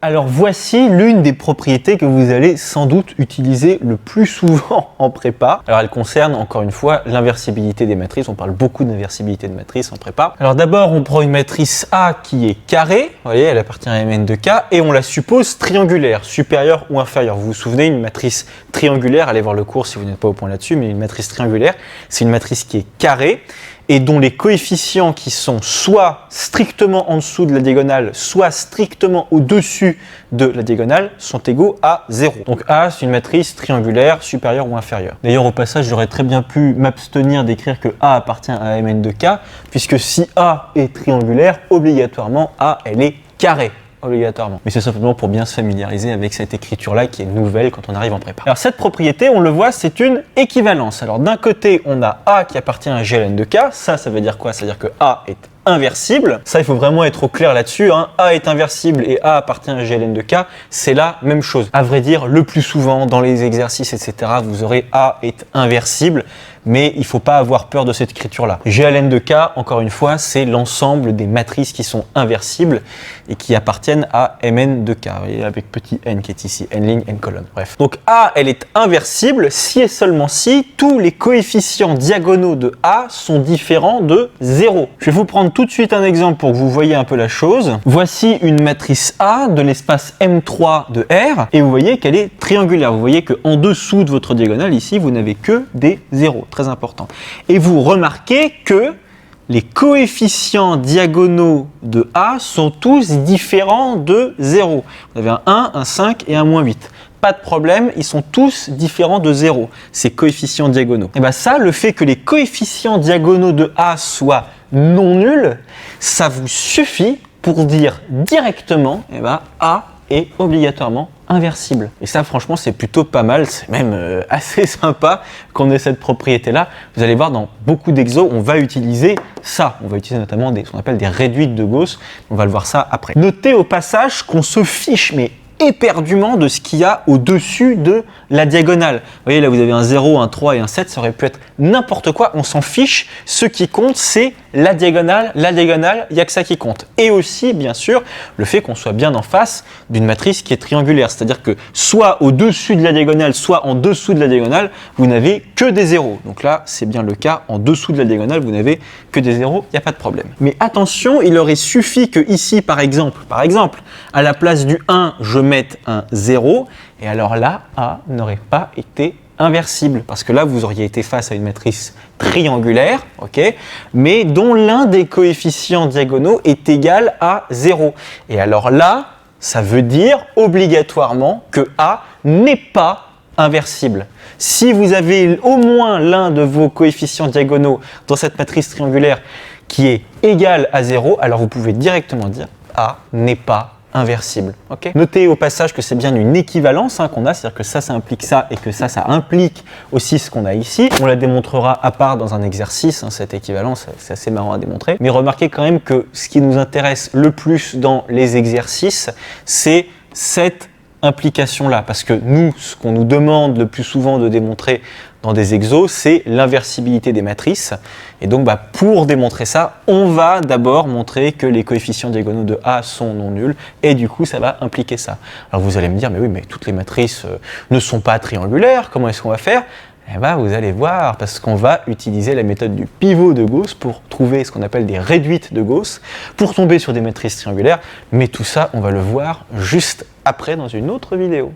Alors voici l'une des propriétés que vous allez sans doute utiliser le plus souvent en prépa. Alors elle concerne encore une fois l'inversibilité des matrices. On parle beaucoup d'inversibilité de matrices en prépa. Alors d'abord on prend une matrice A qui est carrée. Vous voyez, elle appartient à Mn de K et on la suppose triangulaire, supérieure ou inférieure. Vous vous souvenez, une matrice triangulaire, allez voir le cours si vous n'êtes pas au point là-dessus, mais une matrice triangulaire, c'est une matrice qui est carrée et dont les coefficients qui sont soit strictement en dessous de la diagonale, soit strictement au-dessus de la diagonale sont égaux à 0. Donc A, c'est une matrice triangulaire supérieure ou inférieure. D'ailleurs, au passage, j'aurais très bien pu m'abstenir d'écrire que A appartient à Mn de K, puisque si A est triangulaire, obligatoirement A, elle est carrée. Obligatoirement. Mais c'est simplement pour bien se familiariser avec cette écriture-là qui est nouvelle quand on arrive en prépa. Alors cette propriété, on le voit, c'est une équivalence. Alors d'un côté, on a A qui appartient à GLN de K. Ça veut dire quoi? Ça veut dire que A est inversible. Ça, il faut vraiment être au clair là-dessus. Hein. A est inversible et A appartient à GLN de K. C'est la même chose. À vrai dire, le plus souvent, dans les exercices, etc., vous aurez A est inversible. Mais il ne faut pas avoir peur de cette écriture-là. GLN de K, encore une fois, c'est l'ensemble des matrices qui sont inversibles et qui appartiennent à Mn de K. Vous voyez, avec petit n qui est ici, n ligne, n colonne, bref. Donc A, elle est inversible si et seulement si tous les coefficients diagonaux de A sont différents de 0. Je vais vous prendre tout de suite un exemple pour que vous voyez un peu la chose. Voici une matrice A de l'espace M3 de R et vous voyez qu'elle est triangulaire. Vous voyez qu'en dessous de votre diagonale, ici, vous n'avez que des zéros. Très important. Et vous remarquez que les coefficients diagonaux de A sont tous différents de 0. Vous avez un 1, un 5 et un moins 8. Pas de problème, ils sont tous différents de 0, ces coefficients diagonaux. Et bien ça, le fait que les coefficients diagonaux de A soient non nuls, ça vous suffit pour dire directement A est obligatoirement inversible. Et ça, franchement, c'est plutôt pas mal. C'est même assez sympa qu'on ait cette propriété-là. Vous allez voir, dans beaucoup d'exos, on va utiliser ça. On va utiliser notamment ce qu'on appelle des réduites de Gauss. On va le voir ça après. Notez au passage qu'on se fiche, mais éperdument de ce qu'il y a au-dessus de la diagonale. Vous voyez, là, vous avez un 0, un 3 et un 7. Ça aurait pu être n'importe quoi. On s'en fiche. Ce qui compte, c'est la diagonale. La diagonale, il n'y a que ça qui compte. Et aussi, bien sûr, le fait qu'on soit bien en face d'une matrice qui est triangulaire. C'est-à-dire que soit au-dessus de la diagonale, soit en dessous de la diagonale, vous n'avez que des zéros. Donc là, c'est bien le cas. En dessous de la diagonale, vous n'avez que des zéros. Il n'y a pas de problème. Mais attention, il aurait suffi que ici, par exemple, à la place du 1, je mette un 0. Et alors là, A n'aurait pas été inversible, parce que là, vous auriez été face à une matrice triangulaire, ok, mais dont l'un des coefficients diagonaux est égal à 0. Et alors là, ça veut dire obligatoirement que A n'est pas inversible. Si vous avez au moins l'un de vos coefficients diagonaux dans cette matrice triangulaire qui est égal à 0, alors vous pouvez directement dire A n'est pas inversible. Okay. Notez au passage que c'est bien une équivalence qu'on a, c'est-à-dire que ça implique ça et que ça implique aussi ce qu'on a ici. On la démontrera à part dans un exercice, cette équivalence, c'est assez marrant à démontrer. Mais remarquez quand même que ce qui nous intéresse le plus dans les exercices, c'est cette implication-là, parce que nous, ce qu'on nous demande le plus souvent de démontrer dans des exos, c'est l'inversibilité des matrices. Et donc, pour démontrer ça, on va d'abord montrer que les coefficients diagonaux de A sont non nuls, et du coup, ça va impliquer ça. Alors, vous allez me dire, mais oui, mais toutes les matrices ne sont pas triangulaires, comment est-ce qu'on va faire ? Eh bien, vous allez voir, parce qu'on va utiliser la méthode du pivot de Gauss pour trouver ce qu'on appelle des réduites de Gauss, pour tomber sur des matrices triangulaires, mais tout ça, on va le voir juste après dans une autre vidéo.